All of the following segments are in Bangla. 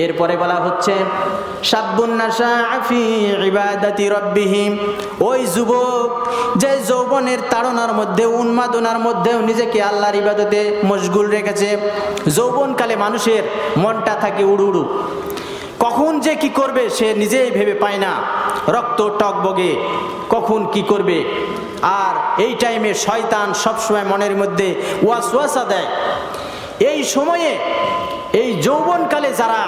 এরপরে বলা হচ্ছে শাব্বুন নাশাআ ফি ইবাদাতি রাব্বিহি, ওই যুবক যে যৌবনের তাড়নার মধ্যে উন্মাদনার মধ্যেও নিজেকে আল্লাহর ইবাদতে মশগুল রেখেছে। যৌবনকালে মানুষের মনটা থাকে উড়ু উড়ু, কখন যে কি করবে সে নিজেই ভেবে পায় না, রক্ত টকবগে কখন কি করবে। আর এই টাইমে শয়তান সবসময় মনের মধ্যে ওয়াসওয়াসা দেয়। এই সময়ে এই যৌবনকালে যারা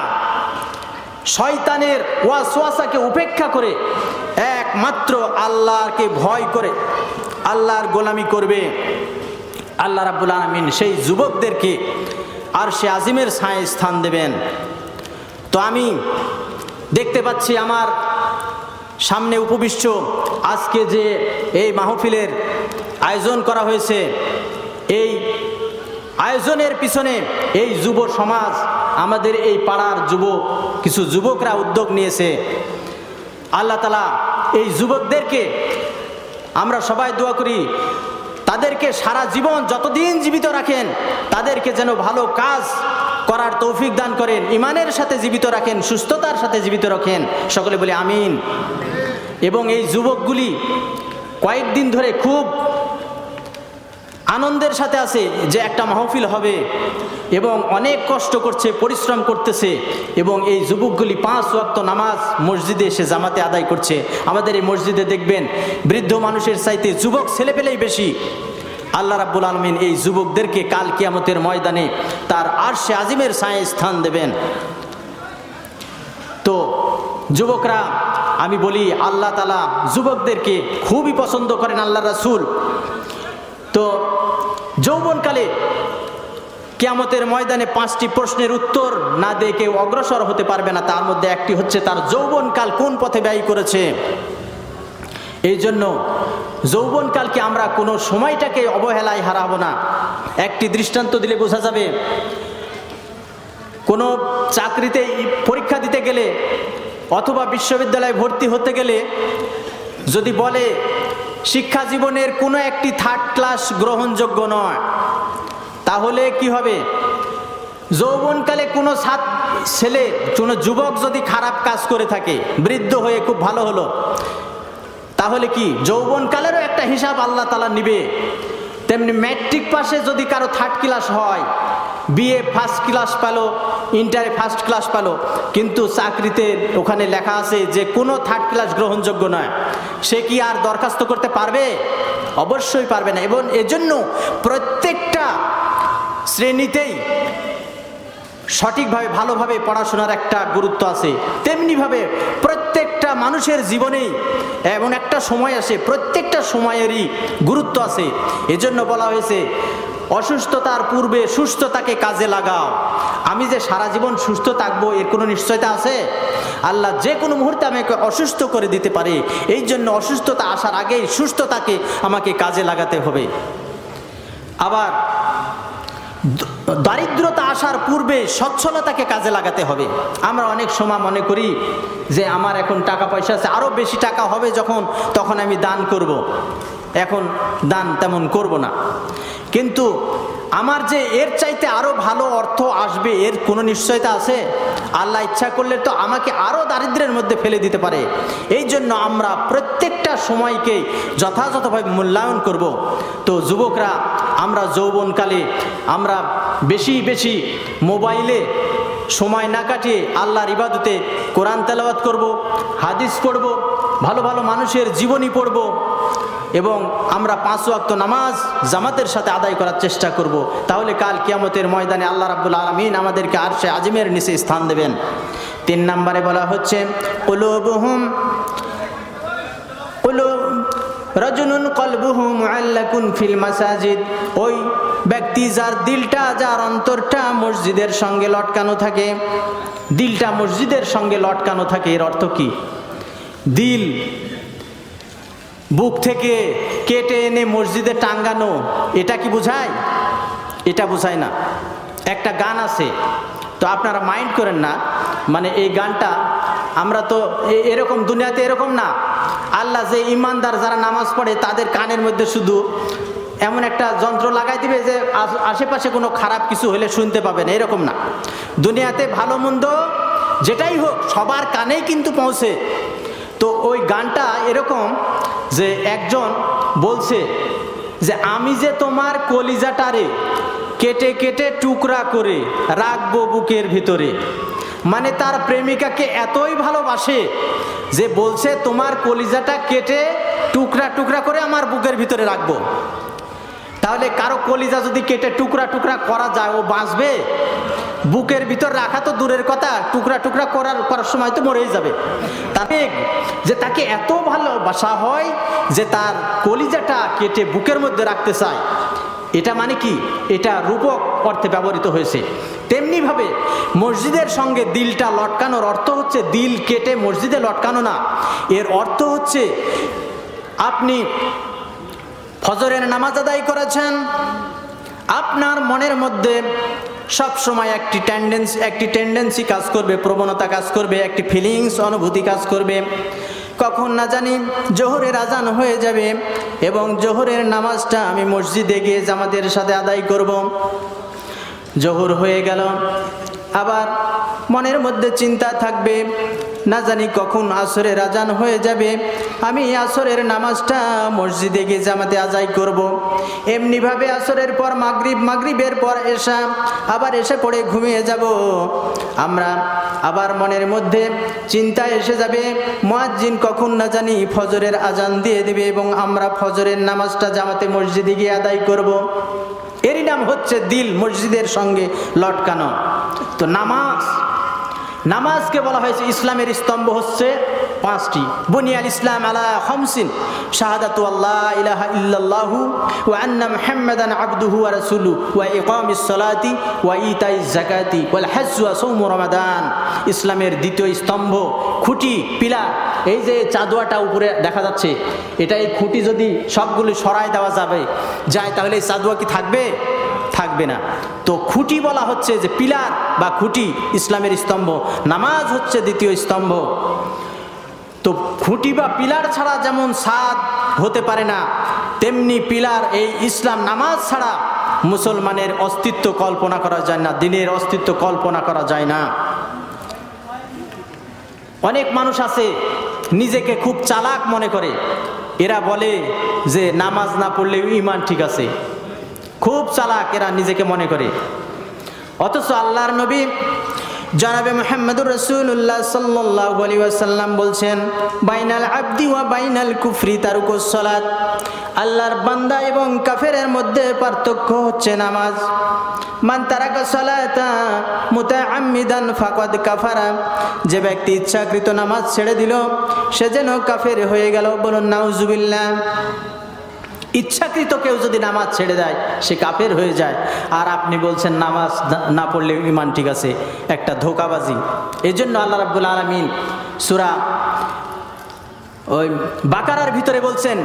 শয়তানের ওয়াসওয়াসাকে উপেক্ষা করে একমাত্র আল্লাহকে ভয় করে আল্লাহর গোলামি করবে, আল্লাহ রাব্বুল আলামিন সেই যুবকদেরকে আরশে আজিমের ছায়ায় স্থান দেবেন। তো আমি দেখতে পাচ্ছি আমার সামনে উপবিষ্ট আজকে যে এই মাহফিলের আয়োজন করা হয়েছে, এই আয়োজনের পিছনে এই যুব সমাজ, আমাদের এই পাড়ার কিছু যুবকরা উদ্যোগ নিয়েছে। আল্লাহ তাআলা এই যুবকদেরকে আমরা সবাই দোয়া করি, তাদেরকে সারা জীবন যতদিন জীবিত রাখেন তাদেরকে যেন ভালো কাজ করার তৌফিক দান করেন, ইমানের সাথে জীবিত রাখেন, সুস্থতার সাথে জীবিত রাখেন। সকলে বলি আমিন। এবং এই যুবকগুলি কয়েকদিন ধরে খুব আনন্দের সাথে আছে যে একটা মাহফিল হবে এবং অনেক কষ্ট করছে, পরিশ্রম করতেছে। এবং এই যুবকগুলি 5 ওয়াক্ত নামাজ মসজিদে এসে জামাতে আদায় করছে। আমাদের এই মসজিদে দেখবেন বৃদ্ধ মানুষের চাইতে যুবক ছেলেপেলেই বেশি। আল্লাহ রাব্বুল আলামিন এই যুবকদেরকে কাল কিয়ামতের ময়দানে তার আরশে আজিমের ছায়ায় স্থান দেবেন। তো যুবকরা, আমি বলি আল্লাহ তাআলা যুবকদেরকে খুবই পছন্দ করেন, আল্লাহ রাসূল। তো যৌবনকালে কিয়ামতের ময়দানে 5টি প্রশ্নের উত্তর না দিয়ে কেউ অগ্রসর হতে পারবে না। তার মধ্যে একটি হচ্ছে তার যৌবনকাল কোন পথে ব্যয় করেছে। এই জন্য যৌবনকালকে আমরা কোনো সময়টাকে অবহেলায় হারাবো না। একটি দৃষ্টান্ত দিলে বোঝা যাবে, কোনো চাকরিতে পরীক্ষা দিতে গেলে অথবা বিশ্ববিদ্যালয়ে ভর্তি হতে গেলে যদি বলে শিক্ষা জীবনের কোনো একটি 3rd ক্লাস গ্রহণযোগ্য নয়, তাহলে কি হবে? যৌবনকালে কোনো ছেলে, কোনো যুবক যদি খারাপ কাজ করে থাকে, বৃদ্ধ হয়ে খুব ভালো হলো, তাহলে কি যৌবনকালেরও একটা হিসাব আল্লাহ তাআলা নিবে। তেমনি ম্যাট্রিক পাশে যদি কারো 3rd ক্লাস হয়, বিএ 1st ক্লাস পেলো, ইন্টারে 1st ক্লাস পেলো, কিন্তু চাকরিতে ওখানে লেখা আছে যে কোনো 3rd ক্লাস গ্রহণযোগ্য নয়, সে কি আর দরখাস্ত করতে পারবে? অবশ্যই পারবে না। এবং এজন্য প্রত্যেকটা শ্রেণীতেই সঠিকভাবে ভালোভাবে পড়াশোনার একটা গুরুত্ব আছে। তেমনিভাবে প্রত্যেকটা মানুষের জীবনেই এমন একটা সময় আসে, প্রত্যেকটা সময়েরই গুরুত্ব আছে। এজন্য বলা হয়েছে অসুস্থতার পূর্বে সুস্থতাকে কাজে লাগাও। আমি যে সারা জীবন সুস্থ থাকবো এর কোনো নিশ্চয়তা আছে? আল্লাহ যে কোনো মুহূর্তে আমাকে অসুস্থ করে দিতে পারে। এই জন্য অসুস্থতা আসার আগেই সুস্থতাকে আমাকে কাজে লাগাতে হবে। আবার দারিদ্রতা আসার পূর্বে সচ্ছলতাকে কাজে লাগাতে হবে। আমরা অনেক সময় মনে করি যে আমার এখন টাকা পয়সা আছে, আরও বেশি টাকা হবে যখন, তখন আমি দান করব। এখন দান তেমন করব না, কিন্তু আমার যে এর চাইতে আরো ভালো অর্থ আসবে এর কোনো নিশ্চয়তা আছে? আল্লাহ ইচ্ছা করলে তো আমাকে আরো দারিদ্র্যের মধ্যে ফেলে দিতে পারে। এই জন্য আমরা প্রত্যেকটা সময়কে যথাযথভাবে মূল্যায়ন করব। তো যুবকরা, আমরা যৌবনকালে আমরা বেশি বেশি মোবাইলে সময় না কাটিয়ে আল্লাহর ইবাদতে কোরআন তেলাওয়াত করব, হাদিস পড়ব, ভালো ভালো মানুষের জীবনী পড়ব এবং আমরা 5 ওয়াক্ত নামাজ জামাতের সাথে আদায় করার চেষ্টা করব। তাহলে কাল কিয়ামতের ময়দানে আল্লাহ রাব্বুল আলামিন আমাদেরকে আরশে আজিমের নিচে স্থান দেবেন। 3 নম্বরে বলা হচ্ছে রাজুলুন কলবুহু মুআল্লাকুন ফিল মাসাজিদ, ওই ব্যক্তি যার দিলটা, যার অন্তরটা মসজিদের সঙ্গে লটকানো থাকে। দিলটা মসজিদের সঙ্গে লটকানো থাকে, এর অর্থ কি? দিল বুক থেকে কেটে এনে মসজিদে টাঙ্গানো, এটা কি বোঝায়? এটা বোঝায় না। একটা গান আছে, তো আপনারা মাইন্ড করেন না, মানে এই গানটা আমরা তো এরকম দুনিয়াতে এরকম না। আল্লাহ যে ইমানদার যারা নামাজ পড়ে তাদের কানের মধ্যে শুধু এমন একটা যন্ত্র লাগাই দিবে যে আশেপাশে কোনো খারাপ কিছু হলে শুনতে পাবেন, এরকম না। দুনিয়াতে ভালো মন্দ যেটাই হোক সবার কানেই কিন্তু পৌঁছে। তো ওই গানটা এরকম যে একজন বলছে যে আমি যে তোমার কলিজাটারে কেটে কেটে টুকরা করে রাখবো বুকের ভিতরে, মানে তার প্রেমিকাকে এতই ভালোবাসে যে বলছে তোমার কলিজাটা কেটে টুকরা টুকরা করে আমার বুকের ভিতরে রাখবো। তাহলে কারো কলিজা যদি কেটে টুকরা টুকরা করা যায়, ও বাঁচবে? বুকের ভিতর রাখা তো দূরের কথা, টুকরা টুকরা করার সময় তো মরেই যাবে। তাতে যে তাকে এত ভালোবাসা হয় যে তার কলিজাটা কেটে বুকের মধ্যে রাখতে চায়, এটা মানে কি? এটা রূপক অর্থে ব্যবহৃত হয়েছে। তেমনিভাবে মসজিদের সঙ্গে দিলটা লটকানোর অর্থ হচ্ছে দিল কেটে মসজিদে লটকানো না, এর অর্থ হচ্ছে আপনি ফজরের নামাজ আদায় করেছেন, আপনার মনের মধ্যে সব সময় একটি টেন্ডেন্সি কাজ করবে, প্রবণতা কাজ করবে, একটি ফিলিংস অনুভূতি কাজ করবে, কখন না জানি জোহরের আজান হয়ে যাবে এবং জোহরের নামাজটা আমি মসজিদে গিয়ে জামাতের সাথে আদায় করব। জোহর হয়ে গেল, আবার মনের মধ্যে চিন্তা থাকবে না জানি কখন আসরের আজান হয়ে যাবে, আমি আসরের নামাজটা মসজিদে গিয়ে জামাতে আদায় করব। এমনিভাবে আসরের পর মাগরিবের পর এশা, আবার এসে পড়ে ঘুমিয়ে যাব। আমরা আবার মনের মধ্যে চিন্তা এসে যাবে মুয়াজ্জিন কখন না জানি ফজরের আজান দিয়ে দিবে এবং আমরা ফজরের নামাজটা জামাতে মসজিদে গিয়ে আদায় করব। এরই নাম হচ্ছে দিল মসজিদের সঙ্গে লটকানো। তো নামাজকে বলা হয়েছে ইসলামের স্তম্ভ হচ্ছে 5টি। বুনিয়াল ইসলাম আলা খামসিন, শাহাদাতু আল্লাহ ইলাহা ইল্লাল্লাহু ওয়া আন্না মুহাম্মাদান আবদুহু ওয়া রাসূলুহু ওয়া ইকামিস সালাতি ওয়া ইতাইজ যাকাতি ওয়াল হজ্জ ওয়া সাওমু রমাদান। ইসলামের দ্বিতীয় স্তম্ভ, খুঁটি, পিলার। এই যে চাদুয়াটা উপরে দেখা যাচ্ছে, এটা এই খুঁটি যদি সবগুলো সরাই দেওয়া যায় তাহলে এই চাদুয়া কি থাকবে? থাকবে না। তো খুঁটি বলা হচ্ছে যে পিলার বা খুঁটি ইসলামের স্তম্ভ, নামাজ হচ্ছে দ্বিতীয় স্তম্ভ। তো খুঁটি বা পিলার ছাড়া যেমন ছাদ হতে পারে না, তেমনি পিলার এই ইসলাম নামাজ ছাড়া মুসলমানের অস্তিত্ব কল্পনা করা যায় না, দিনের অস্তিত্ব কল্পনা করা যায় না। অনেক মানুষ আছে নিজেকে খুব চালাক মনে করে, এরা বলে যে নামাজ না পড়লেও ঈমান ঠিক আছে। খুব চালাক এরা নিজেকে মনে করে। অথচ আল্লাহর নবী জনাবে মুহাম্মদুর রাসূলুল্লাহ সাল্লাল্লাহু আলাইহি ওয়াসাল্লাম বলছেন, বাইনাল আবদি ওয়া বাইনাল কুফরি তারকুস সালাত। আল্লাহর বান্দা এবং কাফেরের মধ্যে পার্থক্য হচ্ছে নামাজ। মান তারাকা সালাতা মুতাআম্মিদান ফাকাদ কাফারা। যে ব্যক্তি ইচ্ছাকৃত নামাজ ছেড়ে দিল সে যেন কাফের হয়ে গেল। বলুন নাউজুবিল্লাহ। ইচ্ছাকৃত কেউ যদি নামাজ ছেড়ে দেয় সে কাফের হয়ে যায়, আর আপনি বলছেন নামাজ না পড়লে ঈমান ঠিক আছে, একটা ধোঁকাবাজি। এই জন্য আল্লাহ রাব্বুল আলামিন সূরা ওই বাকারার ভিতরে বলছেন,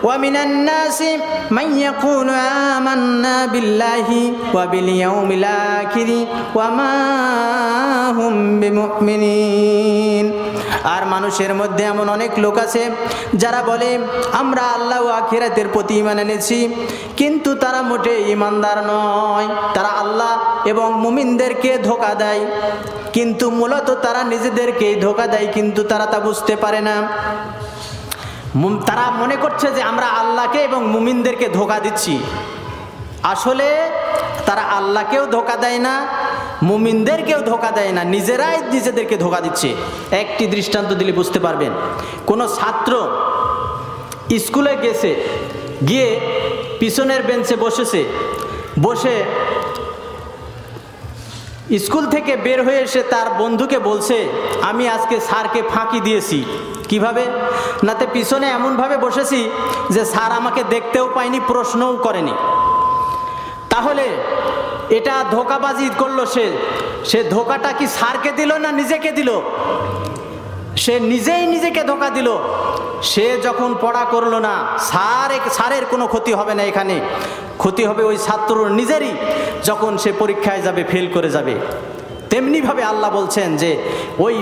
ওয়া মিনান নাসি মান ইয়াকুলু আমান্না বিল্লাহি ওয়া বিল ইয়াউমিল আখির ওয়া মা হুম বিমুমিনিন। আর মানুষের মধ্যে এমন অনেক লোক আছে যারা বলে আমরা আল্লাহ ও আখিরাতের প্রতি ঈমান এনেছি, কিন্তু তারা মোটে ঈমানদার নয়। তারা আল্লাহ এবং মুমিনদেরকে ধোঁকা দেয়, কিন্তু মূলত তারা নিজেদেরকেই ধোঁকা দেয়, কিন্তু তারা তা বুঝতে পারে না। তারা মনে করছে যে আমরা আল্লাহকে এবং মুমিনদেরকে ধোঁকা দিচ্ছি। আসলে তারা আল্লাহকেও ধোঁকা দেয় না, মুমিনদেরকেও ধোঁকা দেয় না, নিজেরাই নিজেদেরকে ধোঁকা দিচ্ছে। একটি দৃষ্টান্ত দিলে বুঝতে পারবেন। কোনো ছাত্র স্কুলে গিয়ে পিছনের বেঞ্চে বসে স্কুল থেকে বের হয়ে এসে তার বন্ধুকে বলছে, আমি আজকে স্যারকে ফাঁকি দিয়েছি। কিভাবে? নাতে পিছনে এমনভাবে বসেছি যে স্যার আমাকে দেখতেও পায়নি, প্রশ্নও করেনি। তাহলে এটা ধোঁকাবাজি করলো সে ধোঁকাটা কি স্যারকে দিল না নিজেকে দিল? সে নিজেই নিজেকে ধোঁকা দিল। সে যখন পড়া করলো না, স্যারের কোনো ক্ষতি হবে না, এখানে ক্ষতি হবে ওই ছাত্রর নিজেরই, যখন সে পরীক্ষায় যাবে ফেল করে যাবে। তেমনিভাবে আল্লাহ বলছেন যে ওই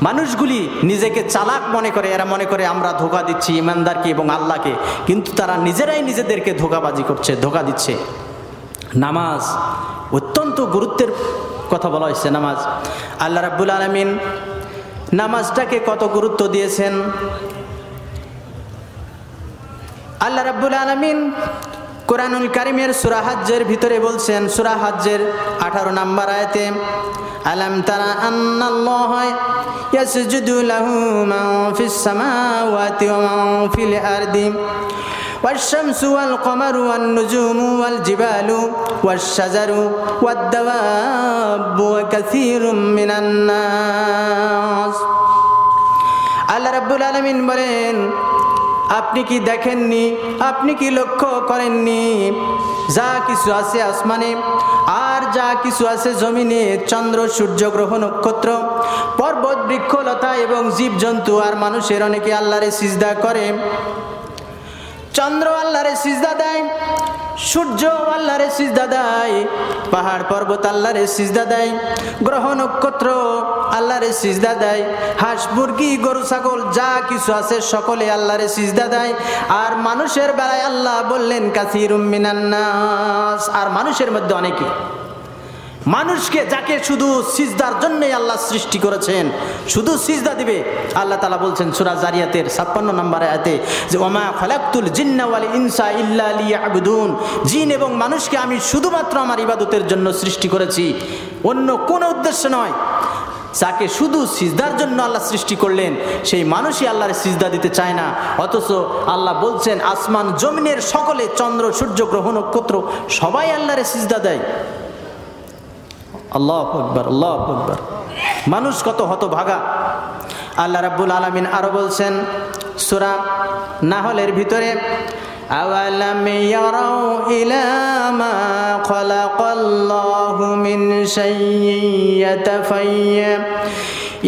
মানুষগুলি নিজেকে চালাক মনে করে, এরা মনে করে আমরা ধোঁকা দিচ্ছি ইমানদারকে এবং আল্লাহকে, কিন্তু তারা নিজেরাই নিজেদেরকে ধোঁকা দিচ্ছে। নামাজ অত্যন্ত গুরুত্বের কথা বলা হয়েছে নামাজ। আল্লাহ রাব্বুল আলামিন নামাজটাকে কত গুরুত্ব দিয়েছেন। আল্লাহ রাব্বুল আলামিন কুরআনুল কারীমের সূরা হজ্জের ভিতরে বলছেন, সূরা হজ্জের 18 নম্বর আয়াতে, আলাম তারা আন্নাল্লাহা ইয়াসজুদু লাহু মান ফিস সামাওয়াতি ওয়া মান ফিল আরদি والشمس والقمر والنجوم والجبال والشجر والدواب وكثير من الناس। আল্লাহ রাব্বুল আলামিন বলেন, আপনি কি দেখেননি, আপনি কি লক্ষ্য করেননি, যা কিছু আছে আসমানে আর যা কিছু আছে জমিনে, চন্দ্র সূর্য গ্রহ নক্ষত্র পর্বত বৃক্ষলতা এবং জীবজন্তু আর মানুষের অনেকে আল্লাহরে সিজদা করে। চন্দ্র আল্লাহরে সিজদা দেয়, সূর্য আল্লাহরে সিজদা দেয়, পাহাড় পর্বত আল্লাহরে সিজদা দেয়, গ্রহ নক্ষত্র আল্লাহরে সিজদা দেয়, হাঁস মুরগি গরু ছাগল যা কিছু আছে সকলে আল্লাহরে সিজদা দেয়। আর মানুষের বেলায় আল্লাহ বললেন কাসীরুম মিনান নাস, আর মানুষের মধ্যে অনেকে, মানুষকে যাকে শুধু সিজদার জন্যই আল্লাহ সৃষ্টি করেছেন, শুধু সিজদা দিবে। আল্লাহ তাআলা বলছেন সূরা জারিয়াতের 56 নম্বর আয়াতে যে ওমা খালাকতুল জিন্না ওয়াল ইনসা ইল্লা লিয়াবুদুন, জিন এবং মানুষকে আমি শুধুমাত্র আমার ইবাদতের জন্য সৃষ্টি করেছি, অন্য কোনো উদ্দেশ্য নয়। যাকে শুধু সিজদার জন্য আল্লাহ সৃষ্টি করলেন সেই মানুষই আল্লাহর সিজদা দিতে চায় না, অথচ আল্লাহ বলছেন আসমান জমিনের সকলে, চন্দ্র সূর্য গ্রহ নক্ষত্র সবাই আল্লাহর সিজদা দেয়। আল্লাহু আকবার, আল্লাহু আকবার। মানুষ কত হতভাগা। আল্লাহ রাব্বুল আলামিন আরো বলছেন সূরা নাহলের ভিতরে, আওয়ালাম ইয়ারাউ ইলা মা খালাকাল্লাহু মিন শাইইন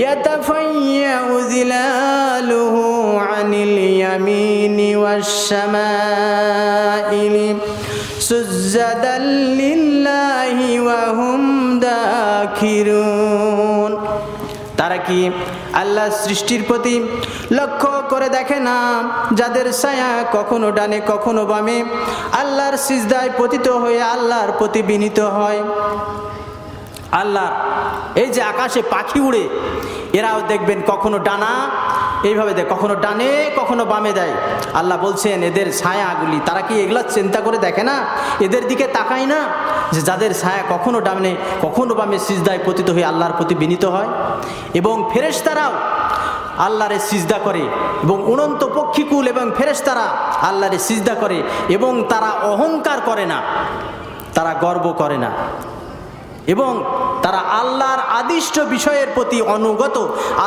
ইয়াতাফায়্যাউ যিলালুহু আনিল ইয়ামিনি ওয়াশ শামাইলি সুজদাল লিল্লাহি ওয়া হুম দাখিরুন। তারা কি আল্লাহ সৃষ্টির প্রতি লক্ষ্য করে দেখে না, যাদের ছায়া কখনো ডানে কখনো বামে আল্লাহর সিজদায় পতিত হয়ে আল্লাহর প্রতি বিনীত হয়। আল্লাহ এই যে আকাশে পাখি উড়ে, এরাও দেখবেন কখনো ডানা এইভাবে দেয়, কখনো ডানে কখনো বামে দেয়। আল্লাহ বলছেন এদের ছায়াগুলি, তারা কি এগুলা চিন্তা করে দেখে না, এদের দিকে তাকায় না যে যাদের ছায়া কখনো ডানে কখনো বামে সিজদায় পতিত হয়ে আল্লাহর প্রতি বিনীত হয়। এবং ফেরেশতারাও আল্লাহরে সিজদা করে, এবং উড়ন্ত পক্ষীকুল এবং ফেরেশতারা আল্লাহরে সিজদা করে, এবং তারা অহংকার করে না, তারা গর্ব করে না, এবং তারা আল্লাহর আদিষ্ট বিষয়ের প্রতি অনুগত।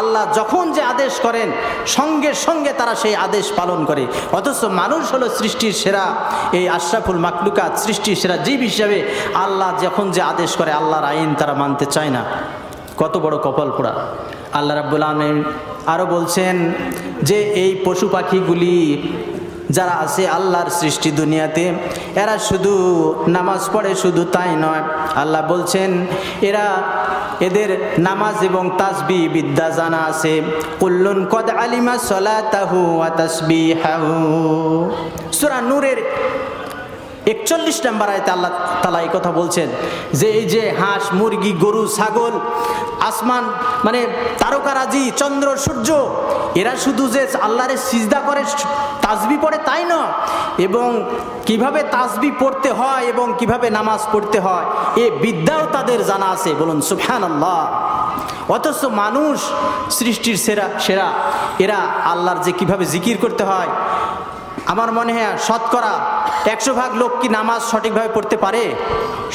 আল্লাহ যখন যে আদেশ করেন সঙ্গে সঙ্গে তারা সেই আদেশ পালন করে। অথচ মানুষ হলো সৃষ্টির সেরা, এই আশরাফুল মাখলুকাত, সৃষ্টির সেরা জীব হিসাবে আল্লাহ যখন যে আদেশ করে আল্লাহর আইন তারা মানতে চায় না। কত বড় কপাল পোড়া। আল্লাহ রাব্বুল আলামিন আরও বলছেন যে এই পশু পাখিগুলি যারা আছে আল্লাহর সৃষ্টি দুনিয়াতে, এরা শুধু নামাজ পড়ে, শুধু তাই নয়, আল্লাহ বলছেন এদের নামাজ এবং তাসবিহ বিদ্যা জানা আছে। কুল্লুন কদ আলিমা সলাতাহু ওয়া তাসবিহাহু। সূরা নূরের 41 নম্বর আয়াতে আল্লাহ তাআলা এই কথা বলছেন যে এই যে হাঁস মুরগি গরু ছাগল আসমান মানে তারকারাজি চন্দ্র সূর্য এরা শুধু যে আল্লাহরে সিজদা করে তাসবিহ পড়ে তাই না, এবং কিভাবে তাসবিহ পড়তে হয় এবং কিভাবে নামাজ পড়তে হয় এই বিদ্যাও তাদের জানা আছে। বলুন সুবহানাল্লাহ। অথচ মানুষ সৃষ্টির সেরা এরা আল্লাহর যে কিভাবে জিকির করতে হয়, আমার মনে হয় শতকরা 100 ভাগ লোক কি নামাজ সঠিকভাবে পড়তে পারে?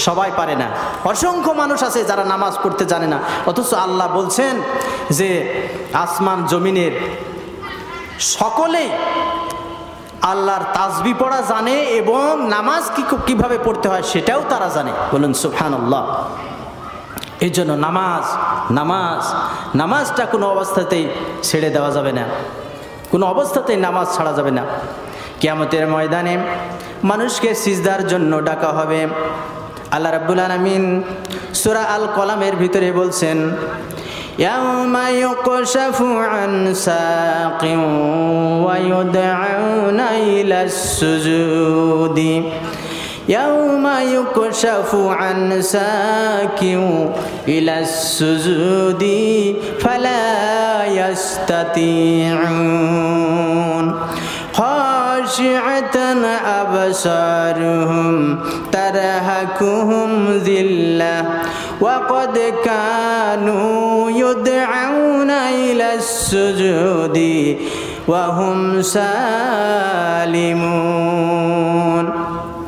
সবাই পারে না। অসংখ্য মানুষ আছে যারা নামাজ পড়তে জানে না। অথচ আল্লাহ বলছেন যে আসমান জমিনের সকলেই আল্লাহর তাসবিহ পড়া জানে এবং নামাজ কিভাবে পড়তে হয় সেটাও তারা জানে। বলুন সুবহানাল্লাহ। এই জন্য নামাজটা কোনো অবস্থাতেই ছেড়ে দেওয়া যাবে না, কোনো অবস্থাতেই নামাজ ছাড়া যাবে না। কিয়ামতের ময়দানে মানুষকে সিজদার জন্য ডাকা হবে। আল্লাহ রাব্বুল আলামিন সূরা আল কলামের ভিতরে বলছেন, ইয়াউমা ইউকশাফু আন সাকিন ওয়া ইউদআউনা ইলাস সুজুদি ইয়াউমা ইউকশাফু আন সাকিউ ইলাস সুজুদি ফালা ইয়াস্তাতিউন খাশিআতান আবসারুহুম তারহাকুহুম যিল্লাহ ওয়া ক্বাদ কানু ইউদআউনা ইলাস সুজুদি ওয়া হুম সালিমুন।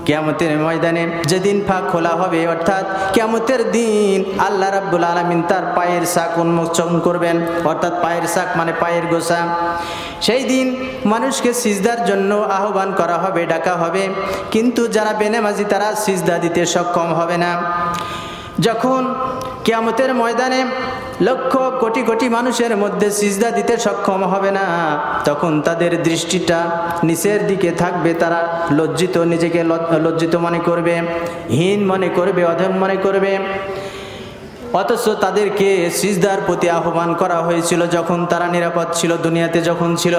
কিয়ামতের ময়দানে যেদিন ফাঁক খোলা হবে, অর্থাৎ কিয়ামতের দিন আল্লাহ রাব্বুল আলামিন তার পায়ের শাক উন্মোচন করবেন, অর্থাৎ পায়ের শাক মানে পায়ের গোছা। সেই দিন মানুষকে সিজদার জন্য আহ্বান করা হবে, ডাকা হবে, কিন্তু যারা বেনামাজি তারা সিজদা দিতে সক্ষম হবে না। যখন কিয়ামতের ময়দানে লক্ষ কোটি কোটি মানুষের মধ্যে সিজদা দিতে সক্ষম হবে না, তখন তাদের দৃষ্টিটা নিচের দিকে থাকবে। তারা লজ্জিত, নিজেকে লজ্জিত মনে করবে, হীন মনে করবে, অধম মনে করবে। অথচ তাদেরকে সিজদার প্রতি আহ্বান করা হয়েছিল যখন তারা নিরাপদ ছিল, দুনিয়াতে যখন ছিল।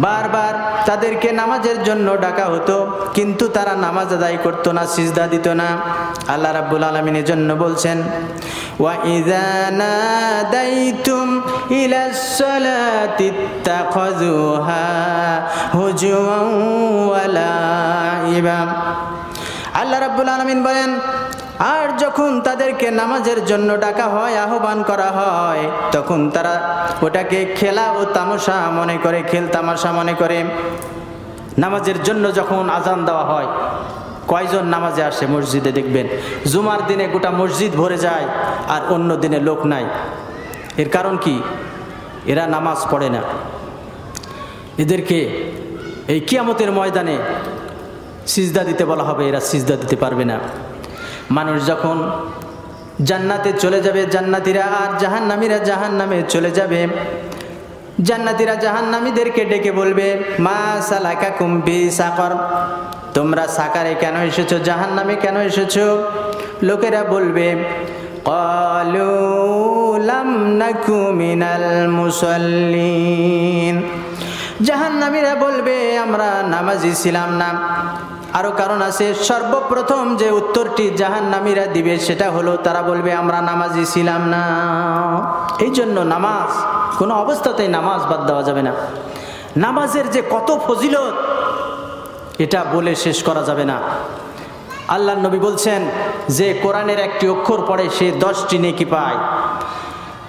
বারবার তাদেরকে নামাজের জন্য ডাকা হতো, কিন্তু তারা নামাজ আদায় করতো না, সিজদা দিত না। আল্লাহ রাব্বুল আলামিন এর জন্য বলছেন, ওয়া ইযা নাদাইতুম ইলাস সালাতি ইত্তাখাযুহা হুজুওয়ান ওয়া লাইবা। আল্লাহ রাব্বুল আলামিন বলেন, আর যখন তাদেরকে নামাজের জন্য ডাকা হয়, আহ্বান করা হয়, তখন তারা ওটাকে খেলা ও তামাশা মনে করে, খেল তামাশা মনে করে। নামাজের জন্য যখন আজান দেওয়া হয়, কয়জন নামাজে আসে মসজিদে? দেখবেন জুমার দিনে গোটা মসজিদ ভরে যায়, আর অন্য দিনে লোক নাই। এর কারণ কি? এরা নামাজ পড়ে না। এদেরকে এই কিয়ামতের ময়দানে সিজদা দিতে বলা হবে, এরা সিজদা দিতে পারবে না। মানুষ যখন জান্নাতে চলে যাবে, জান্নাতীরা আর জাহান্নামীরা জাহান্নামে চলে যাবে। জান্নাতীরা জাহান্নামীদেরকে ডেকে বলবে, মা সালাকাকুম ফি সাকর, তোমরা সাকারে কেন এসেছো, জাহান্নামে কেন এসেছো? লোকেরা বলবে, ক্বালু লাম নাকু মিনাল মুসাল্লিন, জাহান্নামীরা বলবে আমরা নামাজি ছিলাম না। আরো কারণ আছে। সর্বপ্রথম যে উত্তরটি জাহান্নামীরা দিবে সেটা হলো, তারা বলবে আমরা নামাজি ছিলাম না। এই জন্য নামাজ, কোনো অবস্থাতেই নামাজ বাদ দেওয়া যাবে না। নামাজের যে কত ফজিলত, এটা বলে শেষ করা যাবে না। আল্লাহর নবী বলছেন যে কোরআনের একটি অক্ষর পড়ে সে 10টি নেকি পায়।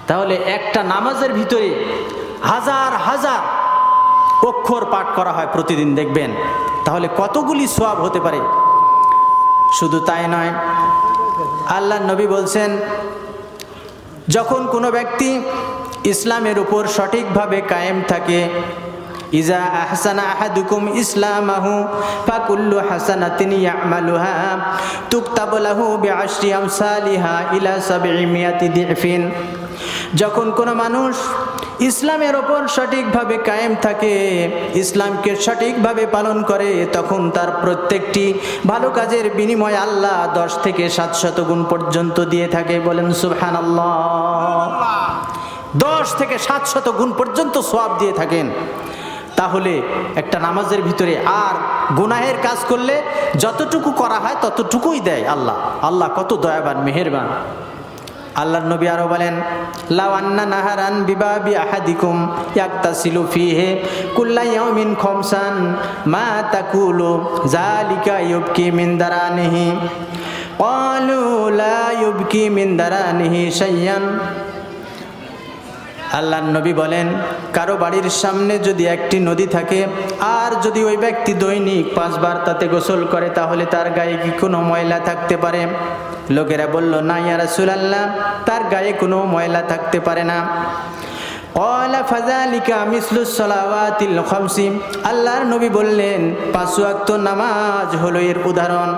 তাহলে একটা নামাজের ভিতরে হাজার হাজার অক্ষর পাঠ করা হয় প্রতিদিন, দেখবেন তাহলে কতগুলি সওয়াব হতে পারে। শুধু তাই নয়, আল্লাহর নবী বলছেন যখন কোনো ব্যক্তি ইসলামের উপর সঠিকভাবে কায়েম থাকে, ইজা আহসানা আহাদুকুম ইসলামাহু ফাকুল্লু হাসানাতিন ইয়ামালুহা তুকতাবু লাহু বিআশরি আমসালিহা ইলা 700 দিফিন। যখন কোনো মানুষ ইসলামের ওপর সঠিকভাবে কায়েম থাকে, ইসলামকে সঠিকভাবে পালন করে, তখন তার প্রত্যেকটি ভালো কাজের বিনিময় আল্লাহ 10 থেকে 700 গুণ পর্যন্ত দিয়ে থাকে। বলেন সুবহানাল্লাহ। 10 থেকে 700 গুণ পর্যন্ত সওয়াব দিয়ে থাকেন। তাহলে একটা নামাজের ভিতরে আর গুনাহের কাজ করলে যতটুকু করা হয় ততটুকুই দেয় আল্লাহ। আল্লাহ কত দয়াবান, মেহেরবান। আল্লাহর নবী আরো বলেন, লাউ আন্না নাহারান বিবাবি আহাদিকুম ইয়াকতাসিলু ফিহি কুল্লা ইয়াউমিন খামসান মা তাকুলু যালিকা ইউবকি মিন দারানিহি ক্বালু লা ইউবকি মিন দারানিহি শাইয়ান। আল্লাহর নবী বলেন, কারো বাড়ির সামনে যদি একটি নদী থাকে আর যদি ওই ব্যক্তি দৈনিক 5 বার তাতে গোসল করে, তাহলে তার গায়ে কি কোনো ময়লা থাকতে পারে? লোকেরা বলল, না ইয়া রাসূলুল্লাহ, তার গায়ে কোনো ময়লা থাকতে পারে না। ক্বালা ফাযালিকা মিসলুস সালাওয়াতিল খামসি। আল্লাহর নবী বললেন, 5 ওয়াক্ত নামাজ হলো এর উদাহরণ।